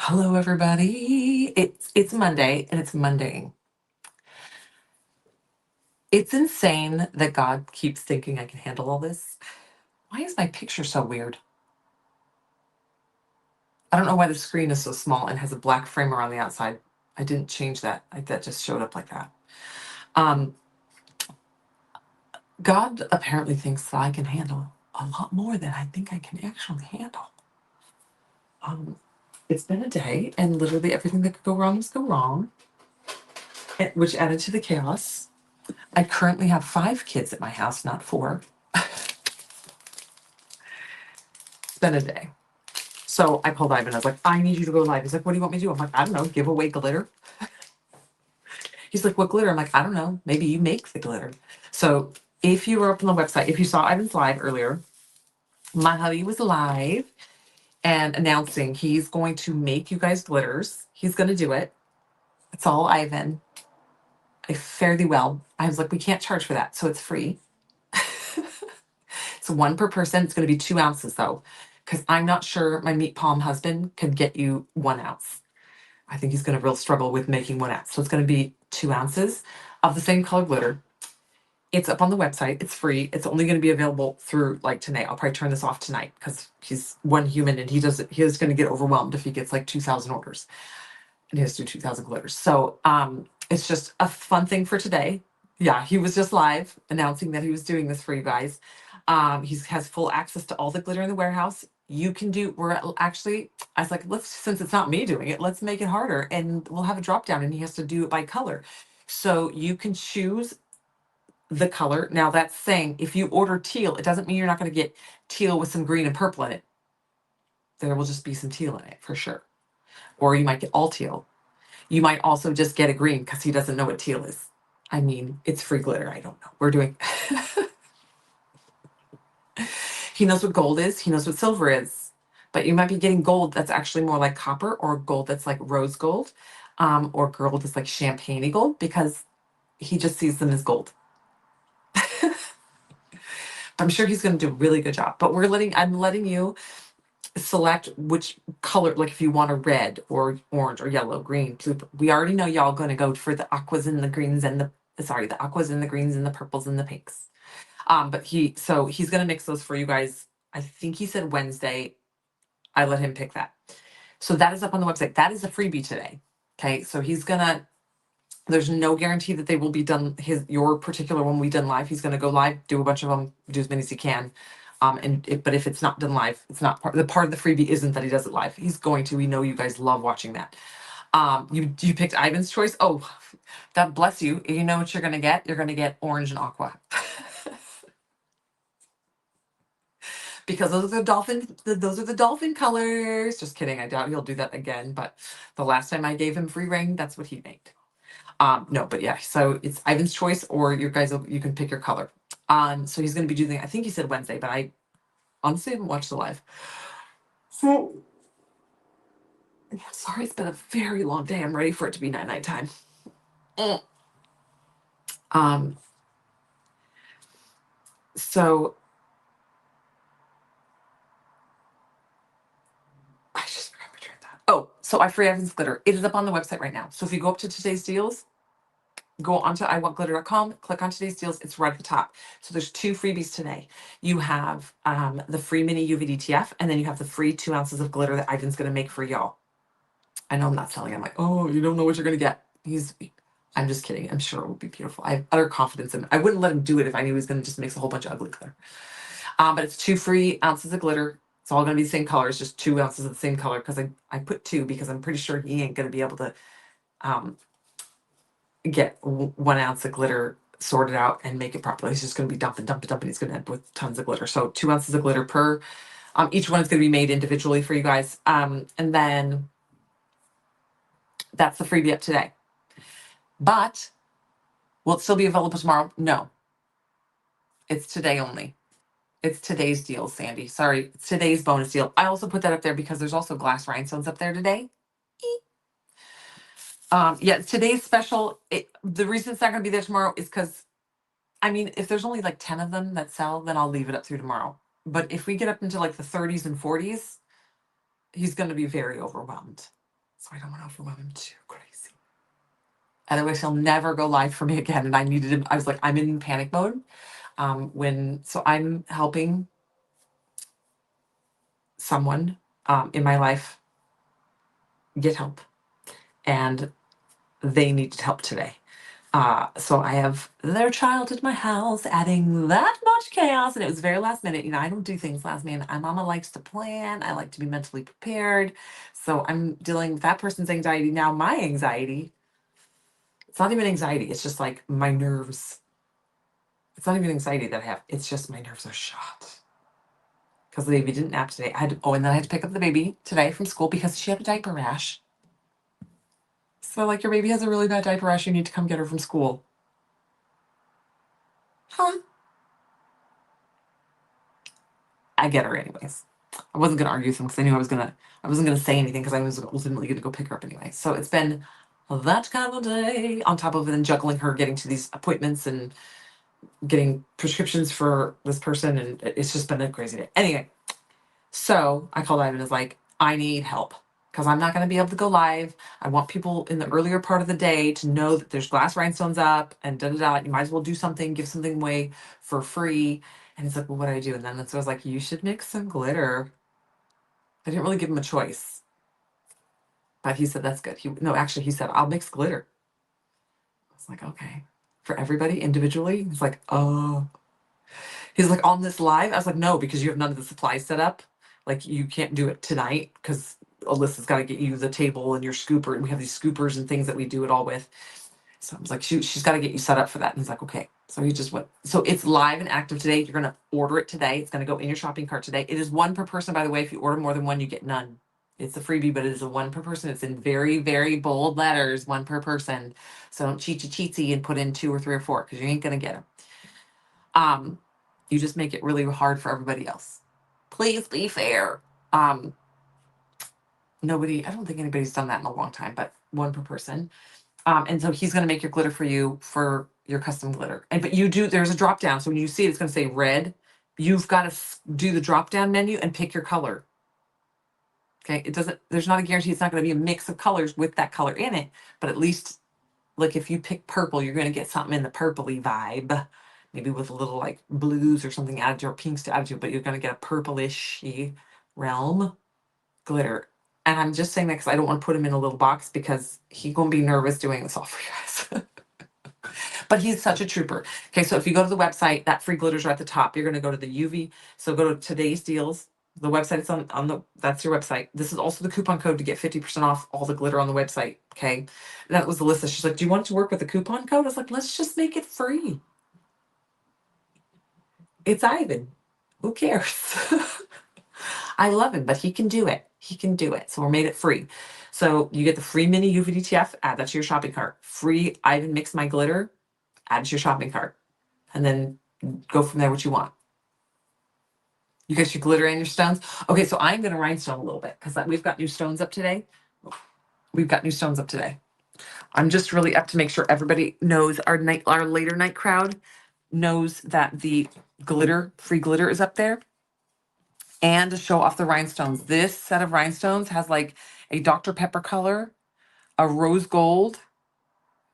Hello, everybody. It's Monday and it's Mondaying. It's insane that God keeps thinking I can handle all this. Why is my picture so weird? I don't know why the screen is so small and has a black frame around the outside. I didn't change that. That just showed up like that. Um, God apparently thinks that I can handle a lot more than I think I can actually handle. It's been a day, and literally everything that could go wrong has go wrong, which added to the chaos. I currently have 5 kids at my house, not 4. It's been a day. So I called Ivan. I was like, I need you to go live. He's like, what do you want me to do? I'm like, I don't know, give away glitter. He's like, what glitter? I'm like, I don't know. Maybe you make the glitter. So if you were up on the website, if you saw Ivan's live earlier, my hubby was live and announcing he's going to make you guys glitters. He's going to do it. It's all Ivan. I fare thee well. I was like, we can't charge for that. So it's free. It's 1 per person. It's going to be 2 ounces though, because I'm not sure my meat palm husband could get you 1 ounce. I think he's going to real struggle with making 1 ounce. So it's going to be 2 ounces of the same color glitter. It's up on the website. It's free. It's only going to be available through like tonight. I'll probably turn this off tonight because he's one human and he is going to get overwhelmed if he gets like 2,000 orders and he has to do 2,000 glitters. So it's just a fun thing for today. Yeah, he was just live announcing that he was doing this for you guys. He has full access to all the glitter in the warehouse. You can do, I was like, since it's not me doing it, let's make it harder and we'll have a drop down and he has to do it by color. So you can choose the color. Now that's saying if you order teal, it doesn't mean you're not going to get teal with some green and purple in it. There will just be some teal in it for sure. Or you might get all teal. You might also just get a green because he doesn't know what teal is. I mean, it's free glitter. I don't know. We're doing. He knows what gold is. He knows what silver is. But you might be getting gold that's actually more like copper, or gold that's like rose gold, or gold that's like champagne gold, because he just sees them as gold. I'm sure he's going to do a really good job. But I'm letting you select which color, like if you want a red or orange or yellow, green, blue. We already know y'all going to go for the aquas and the greens and the aquas and the greens and the purples and the pinks. But he's going to mix those for you guys. I think he said Wednesday. I let him pick that. So that is up on the website. That is a freebie today. Okay. So there's no guarantee that they will be done. Your particular one will be done live. He's going to go live, do a bunch of them, do as many as he can. But if it's not done live, it's not part of the freebie isn't that he does it live. He's going to. We know you guys love watching that. You picked Ivan's choice. Oh, God bless you. You know what you're going to get? You're going to get orange and aqua. Because those are the dolphin colors. Just kidding. I doubt he'll do that again. But the last time I gave him free ring, that's what he made. No, but yeah. So it's Ivan's choice, or you can pick your color. So he's going to be doing. I think he said Wednesday, but I honestly haven't watched the live. So sorry, it's been a very long day. I'm ready for it to be night time. So I just forgot my train of thought. Oh, so I free Ivan's glitter. It is up on the website right now. So if you go up to today's deals, go onto iwantglitter.com, click on today's deals. It's right at the top. So there's 2 freebies today. You have the free mini UV DTF, and then you have the free 2 ounces of glitter that Ivan's going to make for y'all. I know I'm not selling. I'm like, oh, you don't know what you're going to get. I'm just kidding. I'm sure it will be beautiful. I have utter confidence in him. I wouldn't let him do it if I knew he was going to just mix a whole bunch of ugly glitter. But it's 2 free ounces of glitter. It's all going to be the same color. It's just 2 ounces of the same color because I put 2 because I'm pretty sure he ain't going to be able to get 1 ounce of glitter sorted out and make it properly. He's just going to be dumping. He's going to end up with tons of glitter. So 2 ounces of glitter per. Each one is going to be made individually for you guys. And then that's the freebie up today. But will it still be available tomorrow? No. It's today only. It's today's deal, Sandy. Sorry, it's today's bonus deal. I also put that up there because there's also glass rhinestones up there today. Yeah, today's special. The reason it's not going to be there tomorrow is because, I mean, if there's only like 10 of them that sell, then I'll leave it up through tomorrow. But if we get up into like the 30s and 40s, he's going to be very overwhelmed. So I don't want to overwhelm him too crazy. Otherwise, he'll never go live for me again. And I needed him. I was like, I'm in panic mode. So I'm helping someone in my life get help, and they needed help today. So I have their child at my house, adding that much chaos, and it was very last minute. You know, I don't do things last minute. My mama likes to plan. I like to be mentally prepared. So I'm dealing with that person's anxiety. Now my anxiety, it's not even anxiety. It's just like my nerves. It's not even anxiety that I have. It's just my nerves are shot. Because the baby didn't nap today. And then I had to pick up the baby today from school because she had a diaper rash. So like, your baby has a really bad diaper rash. You need to come get her from school. Huh? I get her anyways. I wasn't gonna argue with him because I knew I wasn't gonna say anything because I was ultimately gonna go pick her up anyway. So it's been that kind of a day on top of then juggling her getting to these appointments and getting prescriptions for this person, and it's just been a crazy day. Anyway, so I called Ivan and was like, I need help because I'm not gonna be able to go live. I want people in the earlier part of the day to know that there's glass rhinestones up and da da da. You might as well do something, give something away for free. And he's like, well, what do I do? And then so I was like, you should mix some glitter. I didn't really give him a choice, but he said, that's good. No, actually, he said, I'll mix glitter. I was like, okay. For everybody individually? He's like, oh. He's like, on this live? I was like, no, because you have none of the supplies set up. Like, you can't do it tonight because Alyssa's got to get you the table and your scooper. And we have these scoopers and things that we do it all with. So I was like, shoot, she's got to get you set up for that. And he's like, okay. So he just went. So it's live and active today. You're going to order it today. It's going to go in your shopping cart today. It is one per person, by the way. If you order more than one, you get none. It's a freebie, but it is a one per person. It's in very, very bold letters, one per person. So don't cheatsy and put in 2 or 3 or 4 because you ain't going to get them. You just make it really hard for everybody else. Please be fair. I don't think anybody's done that in a long time, but one per person. And so he's going to make your glitter for you for your custom glitter. But there's a drop down. So when you see it, it's going to say red. You've got to do the drop down menu and pick your color. Okay. There's not a guarantee it's not going to be a mix of colors with that color in it, but at least like if you pick purple, you're going to get something in the purpley vibe, maybe with a little like blues or something added to or pinks to add to it, but you're going to get a purplish realm glitter. And I'm just saying that because I don't want to put him in a little box because he's going to be nervous doing this all for you guys. But he's such a trooper. Okay, so if you go to the website, that free glitters are at the top. You're going to go to the UV. So go to today's deals. The website is that's your website. This is also the coupon code to get 50% off all the glitter on the website. Okay. And that was Alyssa. She's like, do you want to work with the coupon code? I was like, let's just make it free. It's Ivan. Who cares? I love him, but he can do it. He can do it. So we made it free. So you get the free mini UVDTF, add that to your shopping cart. Free Ivan Mix My Glitter, add to your shopping cart. And then go from there what you want. You got your glitter and your stones. Okay, so I'm going to rhinestone a little bit because we've got new stones up today. I'm just really up to make sure everybody knows our later night crowd knows that the free glitter is up there, and to show off the rhinestones. This set of rhinestones has like a Dr. Pepper color, a rose gold.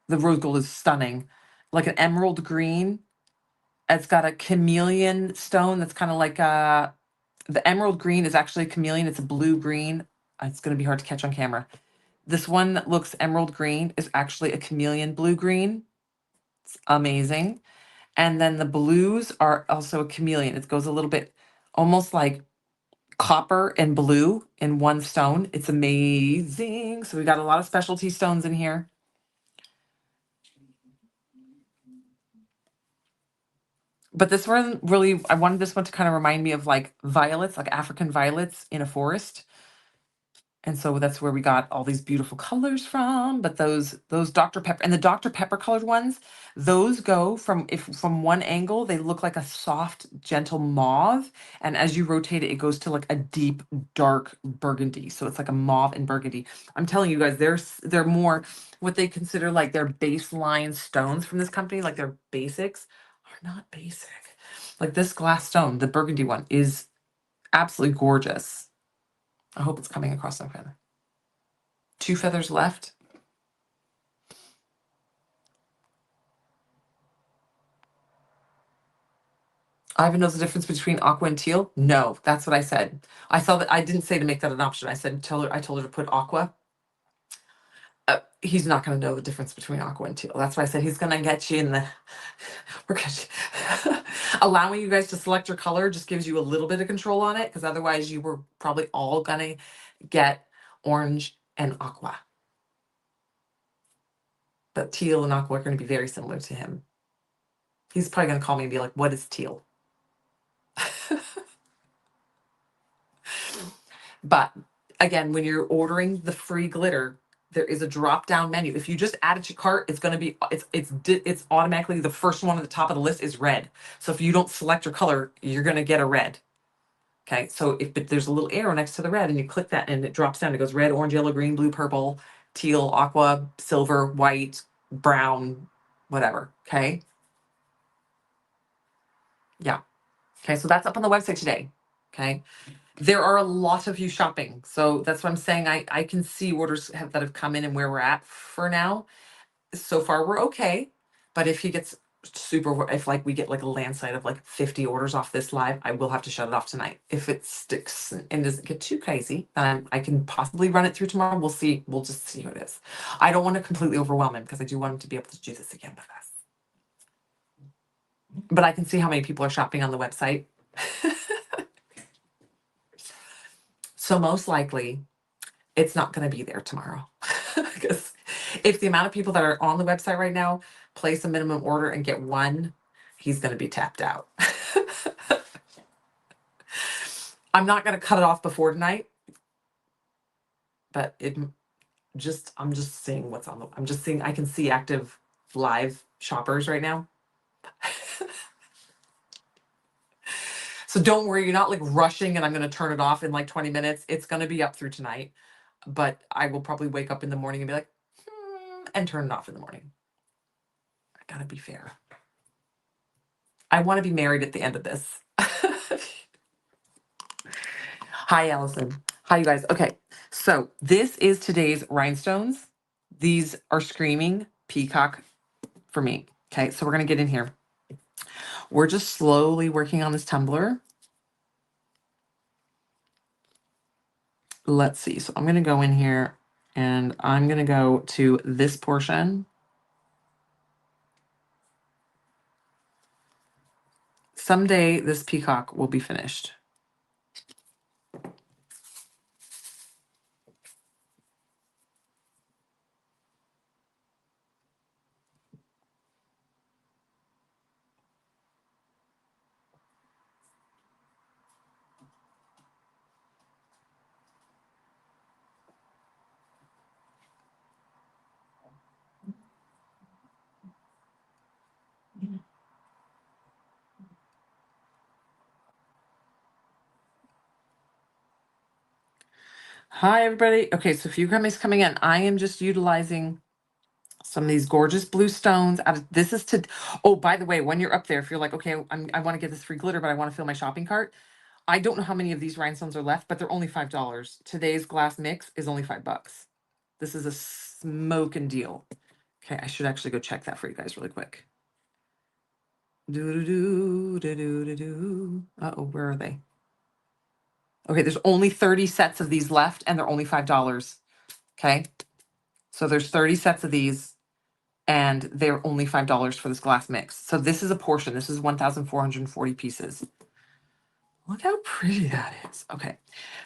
The rose gold is stunning, like an emerald green. It's got a chameleon stone that's kind of like the emerald green is actually a chameleon. It's a blue green. It's going to be hard to catch on camera. This one that looks emerald green is actually a chameleon blue green. It's amazing. And then the blues are also a chameleon. It goes a little bit almost like copper and blue in one stone. It's amazing. So we got a lot of specialty stones in here. But this one really, I wanted this one to kind of remind me of like violets, like African violets in a forest. And so that's where we got all these beautiful colors from. But those Dr. Pepper and the Dr. Pepper colored ones, those go from one angle, they look like a soft, gentle mauve. And as you rotate it, it goes to like a deep, dark burgundy. So it's like a mauve and burgundy. I'm telling you guys, they're more what they consider like their baseline stones from this company, like their basics are not basic. Like this glass stone, the burgundy one, is absolutely gorgeous. I hope it's coming across some kind. 2 feathers left. Ivan knows the difference between aqua and teal. No, that's what I said. I saw that. I didn't say to make that an option. I said, I told her to put aqua. He's not going to know the difference between aqua and teal. That's why I said he's going to get you in the. We're going allowing you guys to select your color just gives you a little bit of control on it, because otherwise you were probably all going to get orange and aqua. But teal and aqua are going to be very similar to him. He's probably going to call me and be like, "What is teal?" But again, when you're ordering the free glitter, there is a drop down menu. If you just add it to cart, it's going to be it's automatically the first one at the top of the list is red. So if you don't select your color, you're going to get a red. Okay, so if there's a little arrow next to the red and you click that and it drops down, it goes red, orange, yellow, green, blue, purple, teal, aqua, silver, white, brown, whatever. Okay. Yeah. Okay, so that's up on the website today. Okay. There are a lot of you shopping. So that's what I'm saying. I can see orders that have come in and where we're at for now. So far, we're okay. But if he gets if like we get like a landslide of like 50 orders off this live, I will have to shut it off tonight. If it sticks and doesn't get too crazy, then I can possibly run it through tomorrow. We'll see. We'll just see what it is. I don't want to completely overwhelm him because I do want him to be able to do this again with us. But I can see how many people are shopping on the website. So most likely it's not going to be there tomorrow. Because if the amount of people that are on the website right now place a minimum order and get one, he's going to be tapped out. I'm not going to cut it off before tonight, but I'm just seeing what's on I'm just seeing, I can see active live shoppers right now. So don't worry, you're not like rushing and I'm going to turn it off in like 20 minutes. It's going to be up through tonight, but I will probably wake up in the morning and be like, and turn it off in the morning. I got to be fair. I want to be married at the end of this. Hi, Allison. Hi, you guys. Okay, so this is today's rhinestones. These are screaming peacock for me. Okay, so we're going to get in here. We're just slowly working on this tumbler. Let's see. So I'm going to go in here and I'm going to go to this portion. Someday this peacock will be finished. Hi, everybody. Okay, so if you guys coming in, I am just utilizing some of these gorgeous blue stones. This is to, oh, by the way, when you're up there, if you're like, okay, I want to get this free glitter, but I want to fill my shopping cart. I don't know how many of these rhinestones are left, but they're only $5. Today's glass mix is only $5. This is a smoking deal. Okay, I should actually go check that for you guys really quick. Uh-oh, where are they? Okay, there's only 30 sets of these left, and they're only $5. Okay, so there's 30 sets of these, and they're only $5 for this glass mix. So this is a portion. This is 1,440 pieces. Look how pretty that is. Okay,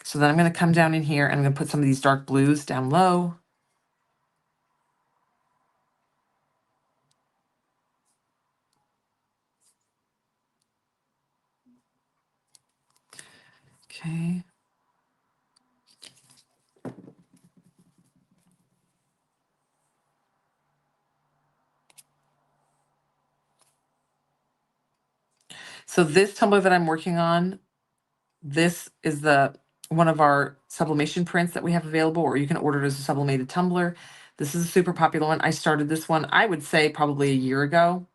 so then I'm going to come down in here, and I'm going to put some of these dark blues down low. Okay. So this tumbler that I'm working on, this is one of our sublimation prints that we have available, or you can order it as a sublimated tumbler. This is a super popular one. I started this one, I would say probably a year ago.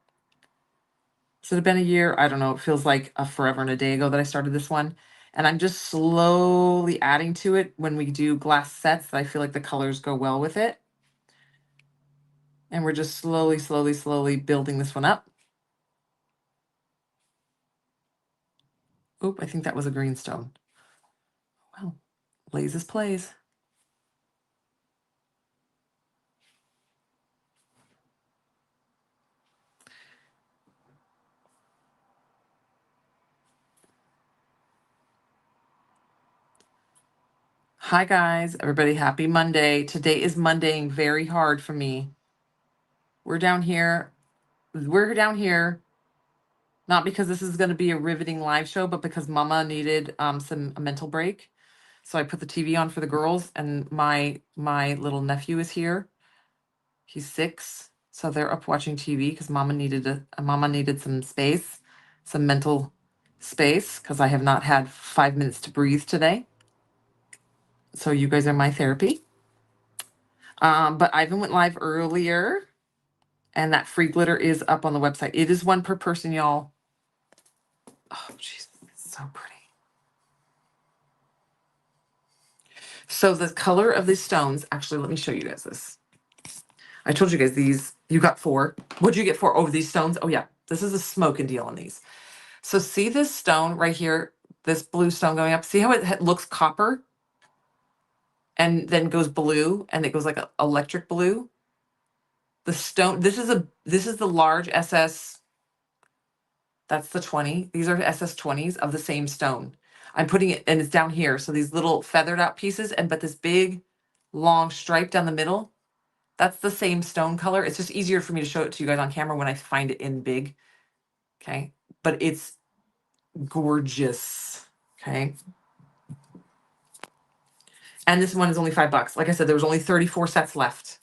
Should have been a year. I don't know. It feels like a forever and a day ago that I started this one. And I'm just slowly adding to it when we do glass sets that I feel like the colors go well with it. And we're just slowly, slowly, slowly building this one up. Oop, I think that was a green stone. Well, blazes plays. Hi guys, everybody, happy Monday. Today is Mondaying very hard for me. We're down here. We're down here, not because this is going to be a riveting live show, but because Mama needed a mental break. So I put the TV on for the girls, and my little nephew is here. He's 6, so they're up watching TV because Mama needed some space, some mental space, because I have not had 5 minutes to breathe today. So you guys are my therapy. But Ivan went live earlier, and that free glitter is up on the website. It is 1 per person, y'all. Oh, jeez, it's so pretty. So the color of these stones, actually, let me show you guys this. I told you guys these, you got 4. What'd you get for over these stones? Oh yeah, this is a smoking deal on these. So see this stone right here, this blue stone going up. See how it looks copper and then goes blue, and it goes like a electric blue. The stone, this is the large SS. That's the 20. These are SS20s of the same stone. I'm putting it, and it's down here. So these little feathered out pieces, but this big long stripe down the middle, that's the same stone color. It's just easier for me to show it to you guys on camera when I find it in big. Okay. But it's gorgeous. Okay. And this one is only $5. Like I said, there was only 34 sets left.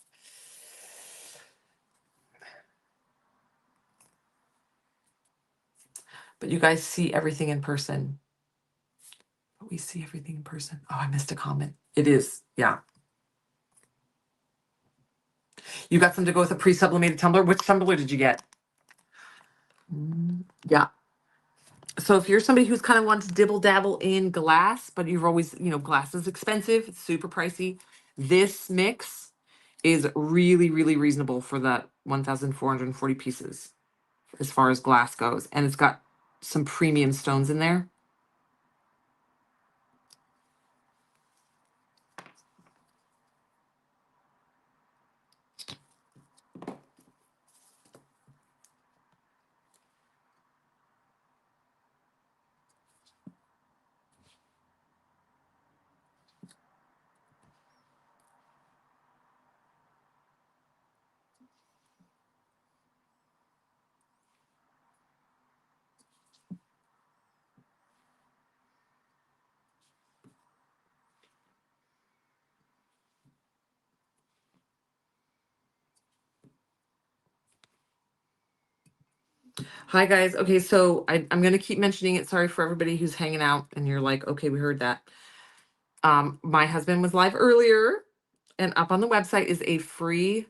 But you guys see everything in person. But we see everything in person. Oh, I missed a comment. It is. Yeah. You got some to go with a pre-sublimated tumbler. Which tumbler did you get? Yeah. So if you're somebody who's kind of wants to dibble dabble in glass, but you've always, glass is expensive, it's super pricey. This mix is really, really reasonable for that 1,440 pieces as far as glass goes. And it's got some premium stones in there. Hi guys. Okay, so I'm gonna keep mentioning it. Sorry for everybody who's hanging out and you're like, okay, we heard that. My husband was live earlier, and up on the website is a free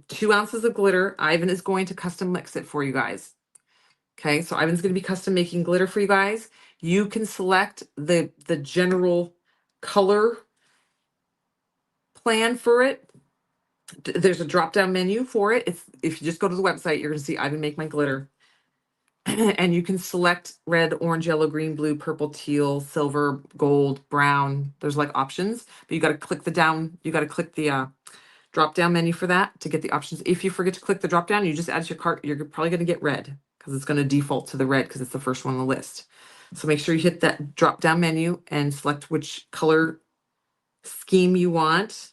2 ounces of glitter. Ivan is going to custom mix it for you guys. Okay, so Ivan's going to be custom making glitter for you guys. You can select the general color plan for it. There's a drop down menu for it. It's, if you just go to the website, you're going to see Ivan make my glitter. And you can select red, orange, yellow, green, blue, purple, teal, silver, gold, brown. There's like options, but you got to click the drop down menu for that to get the options. If you forget to click the drop down, you just add to your cart. You're probably going to get red because it's going to default to the red because it's the first one on the list. So make sure you hit that drop down menu and select which color scheme you want.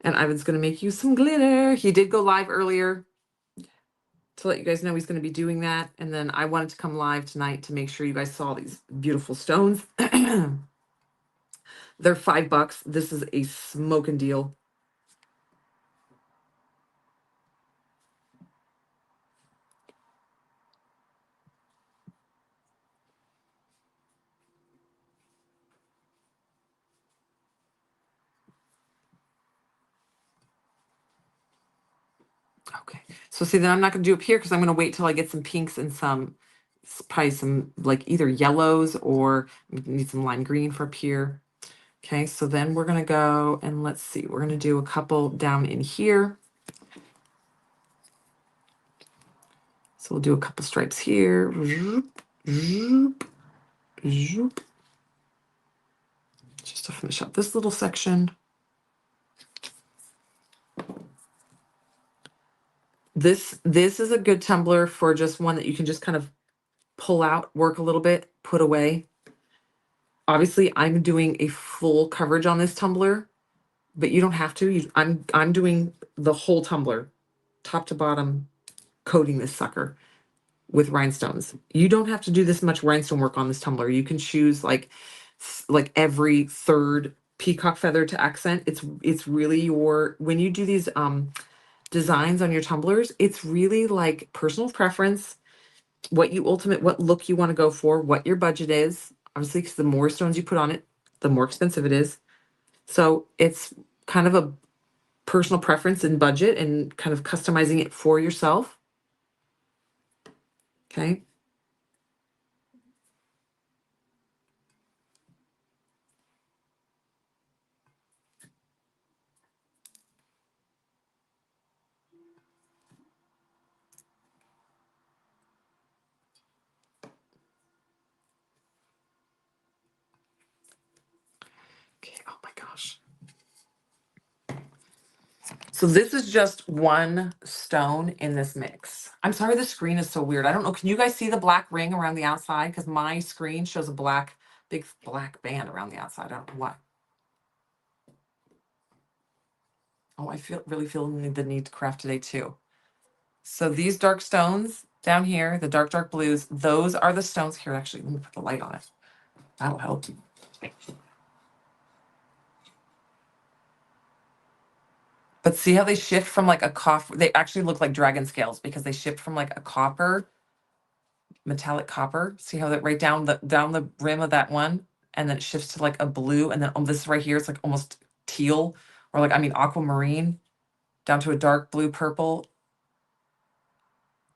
And Ivan's going to make you some glitter. He did go live earlier to let you guys know he's going to be doing that. And then I wanted to come live tonight to make sure you guys saw these beautiful stones. They're $5. This is a smoking deal. Okay, so see, then I'm not going to do up here because I'm going to wait till I get some pinks and some probably some like either yellows or we need some lime green for up here. Okay, so then we're gonna go and let's see, we're gonna do a couple down in here. So we'll do a couple stripes here. Zoop, zoop, zoop. Just to finish up this little section. This is a good tumbler for just one that you can just kind of pull out, work a little bit, put away. Obviously, I'm doing a full coverage on this tumbler, but you don't have to. I'm doing the whole tumbler, top to bottom, coating this sucker with rhinestones. You don't have to do this much rhinestone work on this tumbler. You can choose like every third peacock feather to accent. It's really your, when you do these designs on your tumblers, it's really like personal preference, what look you want to go for, what your budget is. Obviously, because the more stones you put on it, the more expensive it is. So it's kind of a personal preference and budget and kind of customizing it for yourself. Okay. Okay, oh my gosh. So this is just one stone in this mix. I'm sorry the screen is so weird. I don't know. Can you guys see the black ring around the outside? Because my screen shows a big black band around the outside. I don't know why. Oh, I really feel the need to craft today too. So these dark stones down here, the dark blues, those are the stones. Here, actually, let me put the light on it. That'll help. But see how they shift from like a copper? They actually look like dragon scales because they shift from like a copper, metallic copper. See how that right down the rim of that one, and then it shifts to like a blue, and then this right here, it's like almost teal, or like aquamarine, down to a dark blue purple,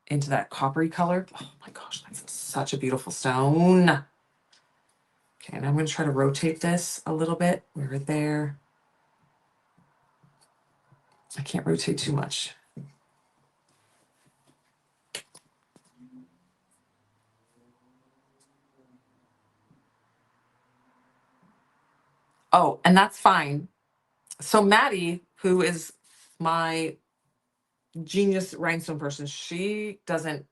into that coppery color. Oh my gosh, that's such a beautiful stone. Okay, and I'm going to try to rotate this a little bit. We're there. I can't rotate too much. Oh, and that's fine. So Maddie, who is my genius rhinestone person, she doesn't,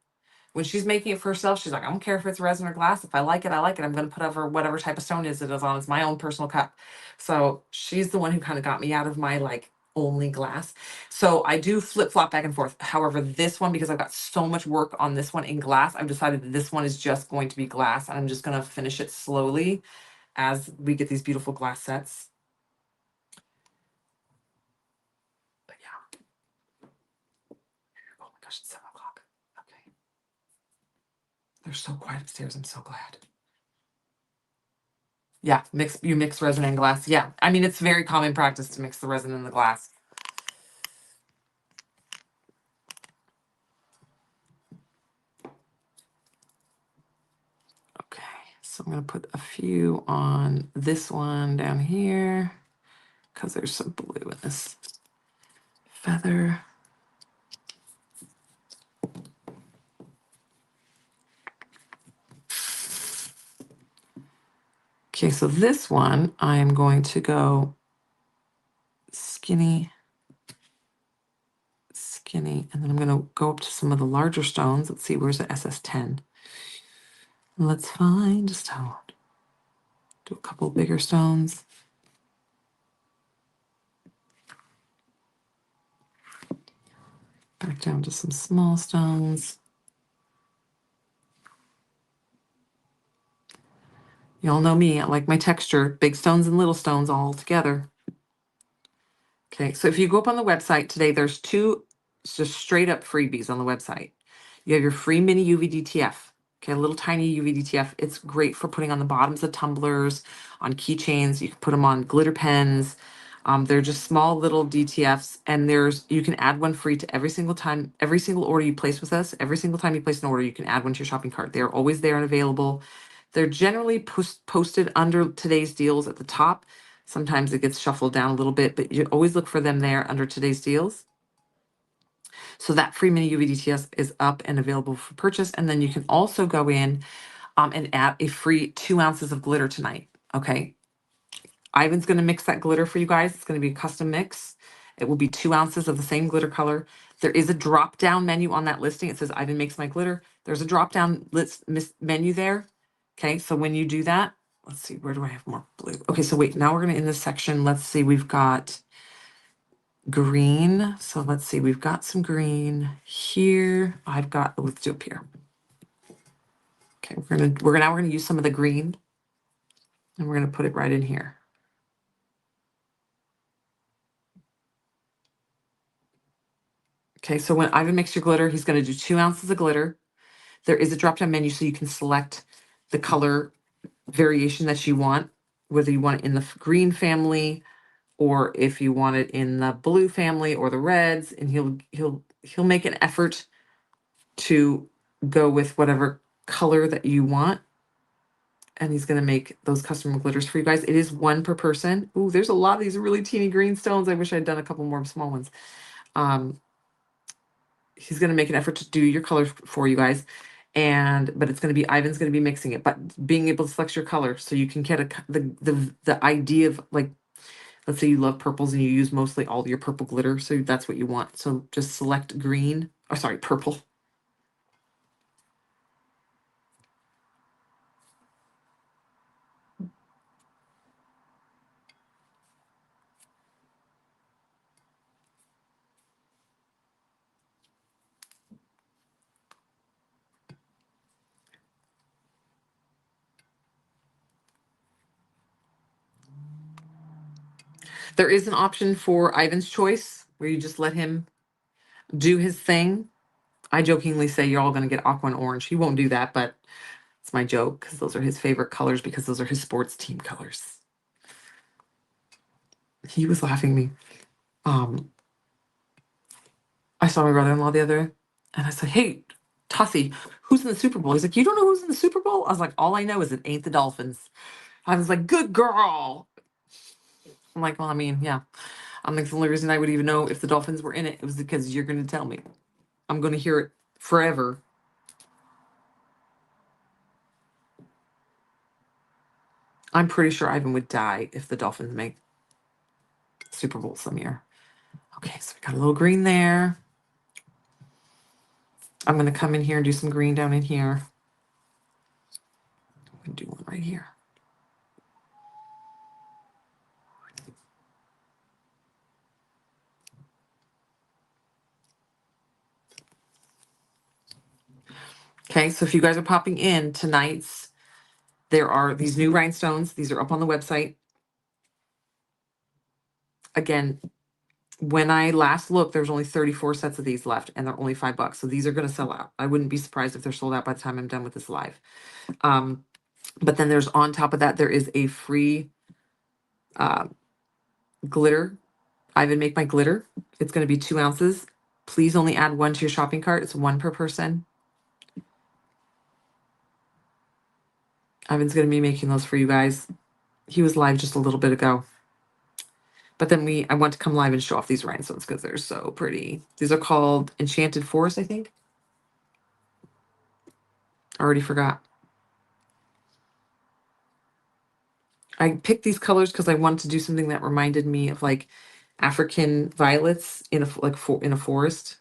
when she's making it for herself, she's like, I don't care if it's resin or glass. If I like it, I like it. I'm going to put over whatever type of stone it is on. It's my own personal cup. So she's the one who kind of got me out of my like only glass. So I do flip flop back and forth. However, this one, because I've got so much work on this one in glass, I've decided that this one is just going to be glass, and I'm just going to finish it slowly as we get these beautiful glass sets. But yeah. Oh my gosh, it's 7 o'clock. Okay. They're so quiet upstairs. I'm so glad. Yeah, you mix resin and glass. Yeah, I mean, it's very common practice to mix the resin and the glass. Okay, so I'm going to put a few on this one down here because there's some blue in this feather. Okay, so this one, I am going to go skinny, and then I'm going to go up to some of the larger stones. Let's see, where's the SS10? Let's find a stone. Do a couple bigger stones. Back down to some small stones. Y'all know me, I like my texture, big stones and little stones all together. Okay, so if you go up on the website today, there's two just straight up freebies on the website. You have your free mini UV DTF, okay, a little tiny UV DTF. It's great for putting on the bottoms of tumblers, on keychains. You can put them on glitter pens. They're just small little DTFs, and you can add one free to every single time, every single order you place with us. Every single time you place an order, you can add one to your shopping cart. They're always there and available. They're generally posted under today's deals at the top. Sometimes it gets shuffled down a little bit, but you always look for them there under today's deals. So that free mini UV DTS is up and available for purchase. And then you can also go in and add a free 2 ounces of glitter tonight. Okay. Ivan's going to mix that glitter for you guys. It's going to be a custom mix. It will be 2 ounces of the same glitter color. There is a drop down menu on that listing. It says Ivan makes my glitter. There's a drop down menu there. Okay. So when you do that, let's see, where do I have more blue? Okay. So wait, now we're going to, in this section, let's see, we've got green. So let's see, we've got some green here. Let's do up here. Okay, we're gonna use some of the green, and we're gonna put it right in here. Okay, so when Ivan makes your glitter, he's gonna do 2 ounces of glitter. There is a drop-down menu so you can select the color variation that you want, whether you want it in the green family or if you want it in the blue family or the reds, and he'll make an effort to go with whatever color that you want. And he's going to make those custom glitters for you guys. It is one per person. Ooh, there's a lot of these really teeny green stones. I wish I'd done a couple more small ones. He's going to make an effort to do your colors for you guys. But it's going to be, Ivan's going to be mixing it, but being able to select your color so you can get the idea of, like, let's say you love purples and you use mostly all your purple glitter. So that's what you want. So just select green, or sorry, purple. There is an option for Ivan's choice where you just let him do his thing. I jokingly say you're all going to get aqua and orange. He won't do that, but it's my joke because those are his favorite colors, because those are his sports team colors. He was laughing at me. I saw my brother-in-law the other day, and I said, "Hey, Tussie, who's in the Super Bowl?" He's like, "You don't know who's in the Super Bowl?" I was like, "All I know is it ain't the Dolphins." I was like, "Good girl." I'm like, "Well, I mean, yeah." I'm like, "The only reason I would even know if the Dolphins were in it was because you're going to tell me. I'm going to hear it forever." I'm pretty sure Ivan would die if the Dolphins make Super Bowl some year. Okay, so we got a little green there. I'm going to come in here and do some green down in here. I'm going to do one right here. Okay, so if you guys are popping in tonight's, there are these new rhinestones. These are up on the website. Again, when I last looked, there's only 34 sets of these left, and they're only $5. So these are going to sell out. I wouldn't be surprised if they're sold out by the time I'm done with this live. But then there's, on top of that, there is a free glitter. Ivan make my glitter. It's going to be 2 ounces. Please only add one to your shopping cart. It's one per person. Ivan's going to be making those for you guys. He was live just a little bit ago. But then I want to come live and show off these rhinestones because they're so pretty. These are called Enchanted Forest, I think. I already forgot. I picked these colors because I wanted to do something that reminded me of, like, African violets in a forest.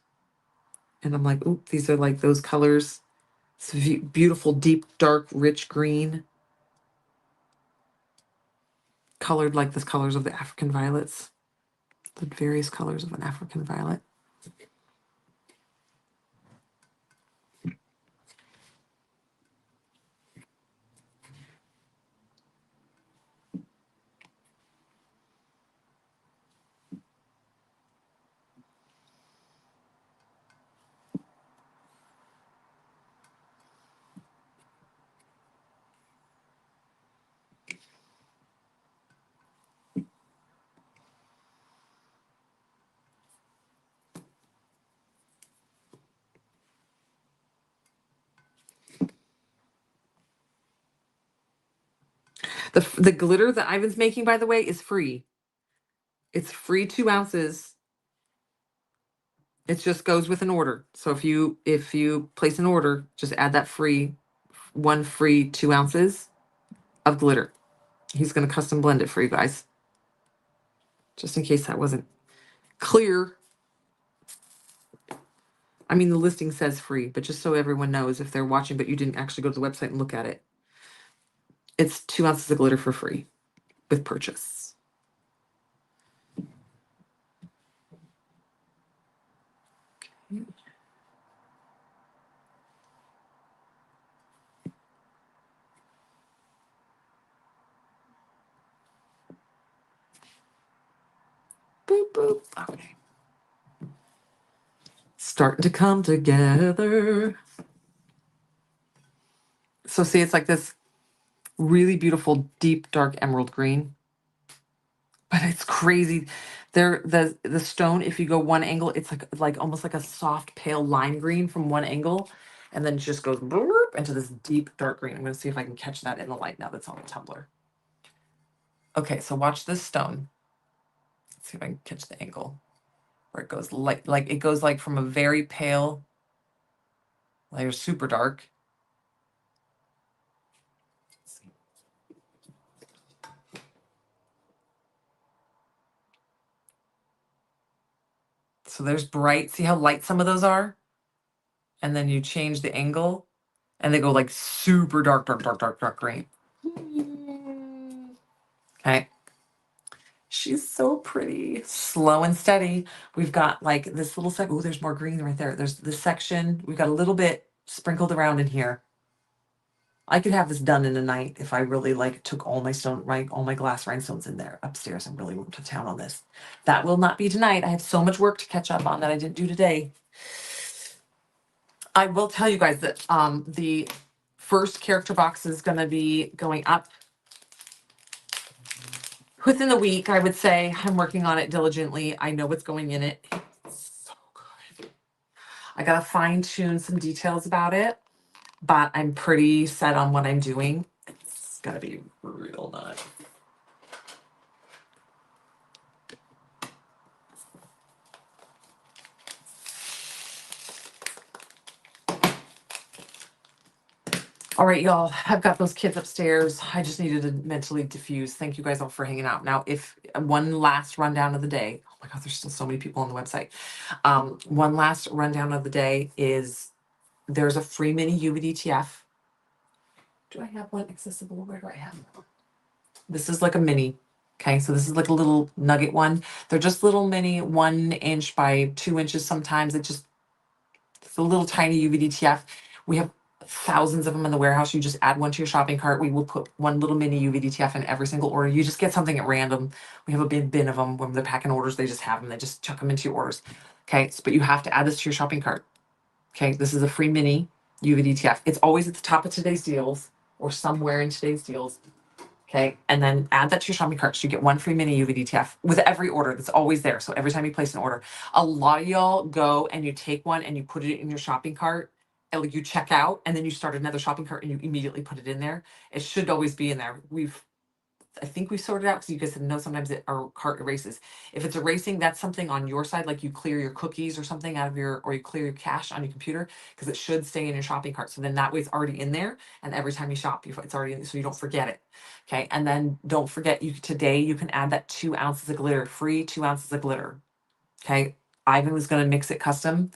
And I'm like, oop, these are like those colors. It's beautiful, deep, dark, rich green, colored like the colors of the African violets, the various colors of an African violet. The glitter that Ivan's making, by the way, is free. It's free 2 ounces. It just goes with an order. So if you place an order, just add that one free 2 ounces of glitter. He's going to custom blend it for you guys. Just in case that wasn't clear. I mean, the listing says free, but just so everyone knows, if they're watching, but you didn't actually go to the website and look at it, it's 2 ounces of glitter for free with purchase. Okay. Boop, boop. Okay. Starting to come together. So see, it's like this really beautiful, deep, dark emerald green. But it's crazy. The stone, if you go one angle, it's like almost like a soft, pale lime green from one angle. And then it just goes into this deep, dark green. I'm going to see if I can catch that in the light now that's on the tumbler. Okay, so watch this stone. Let's see if I can catch the angle where it goes like it goes like from a very pale, like super dark. So there's bright. See how light some of those are? And then you change the angle and they go like super dark, dark, dark, dark, dark green. Okay. She's so pretty. Slow and steady. We've got like this little section. Oh, there's more green right there. There's this section. We've got a little bit sprinkled around in here. I could have this done in a night if I really like took all my glass rhinestones in there upstairs and really went to town on this. That will not be tonight. I have so much work to catch up on that I didn't do today. I will tell you guys that the first character box is going to be going up within the week. I would say I'm working on it diligently. I know what's going in it. It's so good. I got to fine tune some details about it, but I'm pretty set on what I'm doing. It's going to be real nice. All right, y'all, I've got those kids upstairs. I just needed to mentally diffuse. Thank you guys all for hanging out. Now, if one last rundown of the day, oh my God, there's still so many people on the website. One last rundown of the day is there's a free mini UVDTF. Do I have one accessible? Where do I have it? This is like a mini. Okay, so this is like a little nugget one. They're just little mini 1 inch by 2 inches sometimes. It's a little tiny UVDTF. We have thousands of them in the warehouse. You just add one to your shopping cart. We will put one little mini UVDTF in every single order. You just get something at random. We have a big bin of them. When they're packing orders, they just have them. They just chuck them into your orders. Okay, but you have to add this to your shopping cart. Okay, this is a free mini UVDTF. It's always at the top of today's deals or somewhere in today's deals. Okay, and then add that to your shopping cart. So you get one free mini UVDTF with every order. That's always there. So every time you place an order, a lot of y'all go and you take one and you put it in your shopping cart and like you check out and then you start another shopping cart and you immediately put it in there. It should always be in there. I think we sorted out because you guys said no, sometimes our cart erases. If it's erasing, that's something on your side, like you clear your cookies or something out of or you clear your cache on your computer because it should stay in your shopping cart. So then that way it's already in there. And every time you shop, it's already in, so you don't forget it. Okay. And then don't forget today you can add that 2 ounces of glitter, free 2 ounces of glitter. Okay. Ivan was going to mix it custom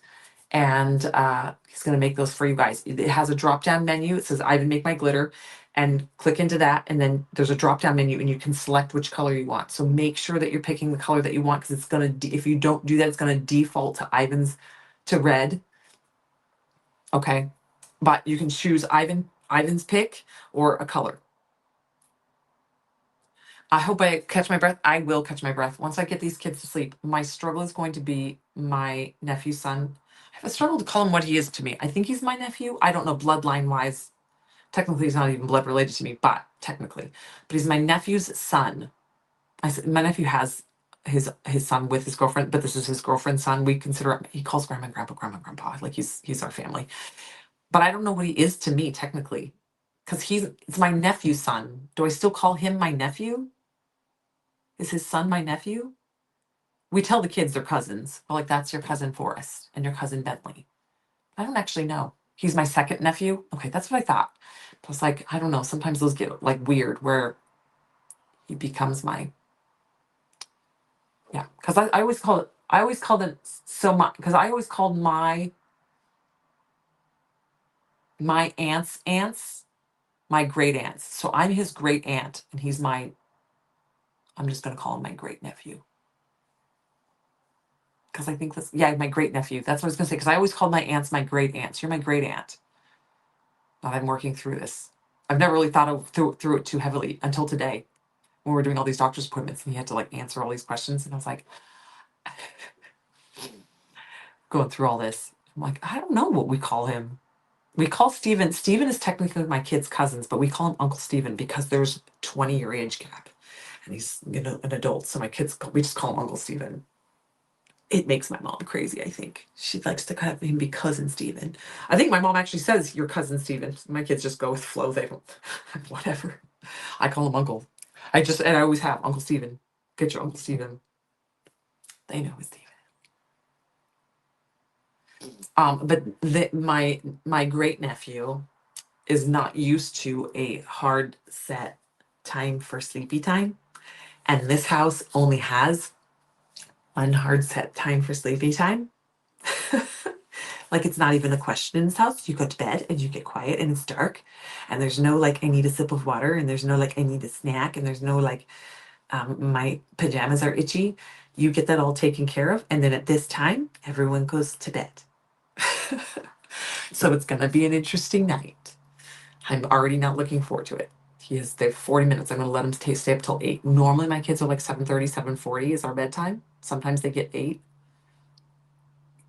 and he's going to make those for you guys. It has a drop down menu. It says Ivan make my glitter and click into that. And then there's a drop down menu and you can select which color you want. So make sure that you're picking the color that you want because it's going to, if you don't do that, it's going to default to red. Okay. But you can choose Ivan's pick or a color. I hope I catch my breath. I will catch my breath once I get these kids to sleep. My struggle is going to be my nephew's son. I have a struggle to call him what he is to me. I think he's my nephew. I don't know bloodline wise. Technically, he's not even blood related to me, but technically, but he's my nephew's son. I said my nephew has his son with his girlfriend, but this is his girlfriend's son. We consider him. He calls grandma and grandpa. Like he's our family. But I don't know what he is to me technically. because it's my nephew's son. Do I still call him my nephew? Is his son my nephew? We tell the kids they're cousins. We're like, that's your cousin Forrest and your cousin Bentley. I don't actually know. He's my second nephew. Okay, that's what I thought. I was like, I don't know. Sometimes those get like weird where he becomes my, yeah. Because I always called it so much, because I always called my aunts my great aunts. So I'm his great aunt and I'm just going to call him my great nephew. Because I think yeah, my great nephew. That's what I was going to say. Because I always called my aunts my great aunts. You're my great aunt. Now I'm working through this. I've never really thought through it too heavily until today when we're doing all these doctor's appointments and he had to like answer all these questions. And I was like, going through all this. I'm like, I don't know what we call him. We call Steven. Steven is technically my kid's cousins, but we call him Uncle Steven because there's 20-year age gap. And he's, an adult. So we just call him Uncle Steven. It makes my mom crazy, I think. She likes to have him be cousin Steven. I think my mom actually says your cousin Steven. My kids just go with flow. They don't, whatever. I call him Uncle. And I always have Uncle Steven. Get your Uncle Steven. They know it's Steven. But my great nephew is not used to a hard set time for sleepy time. And this house only has one hard set time for sleepy time. Like it's not even a question in this house. You go to bed and you get quiet and it's dark. And there's no like, I need a sip of water. And there's no like, I need a snack. And there's no like, my pajamas are itchy. You get that all taken care of. And then at this time, everyone goes to bed. So it's going to be an interesting night. I'm already not looking forward to it. They have 40 minutes. I'm going to let him stay up till 8. Normally my kids are like 7:30, 7:40 is our bedtime. Sometimes they get 8.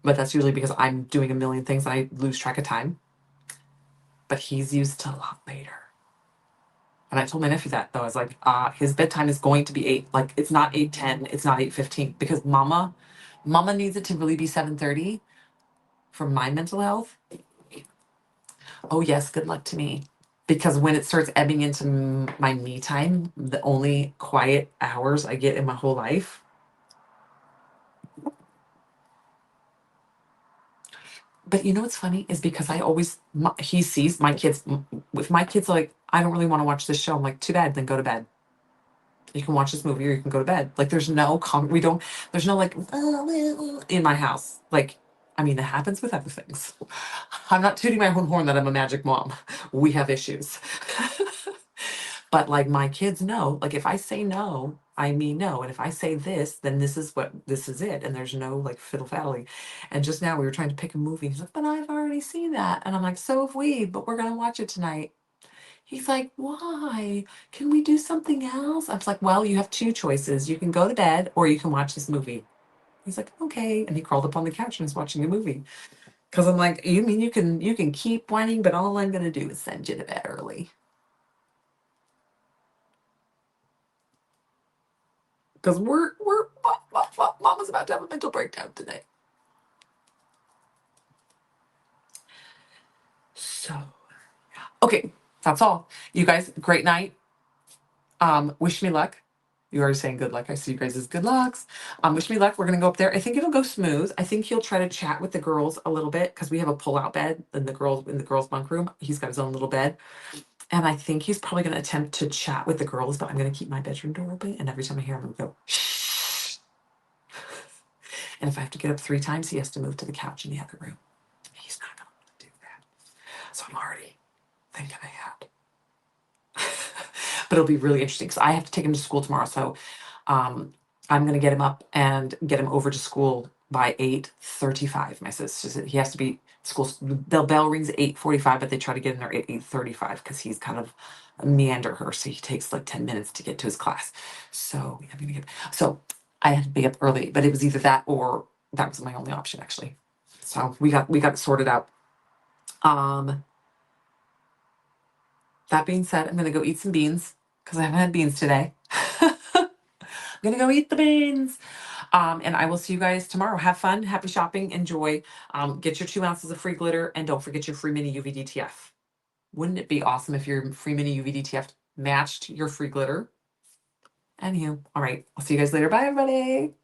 But that's usually because I'm doing a million things and I lose track of time. But he's used to a lot later. And I told my nephew that though. I was like, his bedtime is going to be 8. Like it's not 8:10, it's not 8:15. Because mama needs it to really be 7:30 for my mental health. Oh yes, good luck to me. Because when it starts ebbing into my me time, the only quiet hours I get in my whole life. But you know what's funny is because he sees my kids. If my kids are like, I don't really want to watch this show, I'm like, too bad, then go to bed. You can watch this movie or you can go to bed. Like there's no there's no like in my house. Like, I mean, it happens with other things. I'm not tooting my own horn that I'm a magic mom. We have issues. But like my kids know, like if I say no, I mean no. And if I say this, then this is it. And there's no like fiddle faddling. And just now we were trying to pick a movie. He's like, but I've already seen that. And I'm like, so have we, but we're gonna watch it tonight. He's like, why? Can we do something else? I was like, well, you have two choices. You can go to bed or you can watch this movie. He's like, okay. And he crawled up on the couch and was watching a movie. Cause I'm like, you mean you can keep whining, but all I'm gonna do is send you to bed early. Because Mama's about to have a mental breakdown today. So, okay, that's all. You guys, great night. Wish me luck. You are saying good luck. I see you guys as good lucks. Wish me luck. We're gonna go up there. I think it'll go smooth. I think he'll try to chat with the girls a little bit because we have a pull-out bed in the girls' bunk room. He's got his own little bed. And I think he's probably gonna attempt to chat with the girls, but I'm gonna keep my bedroom door open. And every time I hear him, I'm gonna go, shh. And if I have to get up 3 times, he has to move to the couch in the other room. He's not gonna want to do that. So I'm already thinking ahead. But it'll be really interesting because I have to take him to school tomorrow. So I'm going to get him up and get him over to school by 8:35. My sister said he has to be school. The bell rings at 8:45, but they try to get in there at 8:35 because he's kind of a meander her. So he takes like 10 minutes to get to his class. So I had to be up early, but it was either that or that was my only option actually. So we got it sorted out. That being said, I'm gonna go eat some beans because I haven't had beans today. I'm gonna go eat the beans. And I will see you guys tomorrow. Have fun, happy shopping, enjoy. Get your 2 ounces of free glitter and don't forget your free mini UV DTF. Wouldn't it be awesome if your free mini UVDTF matched your free glitter? Anywho, all right. I'll see you guys later. Bye, everybody.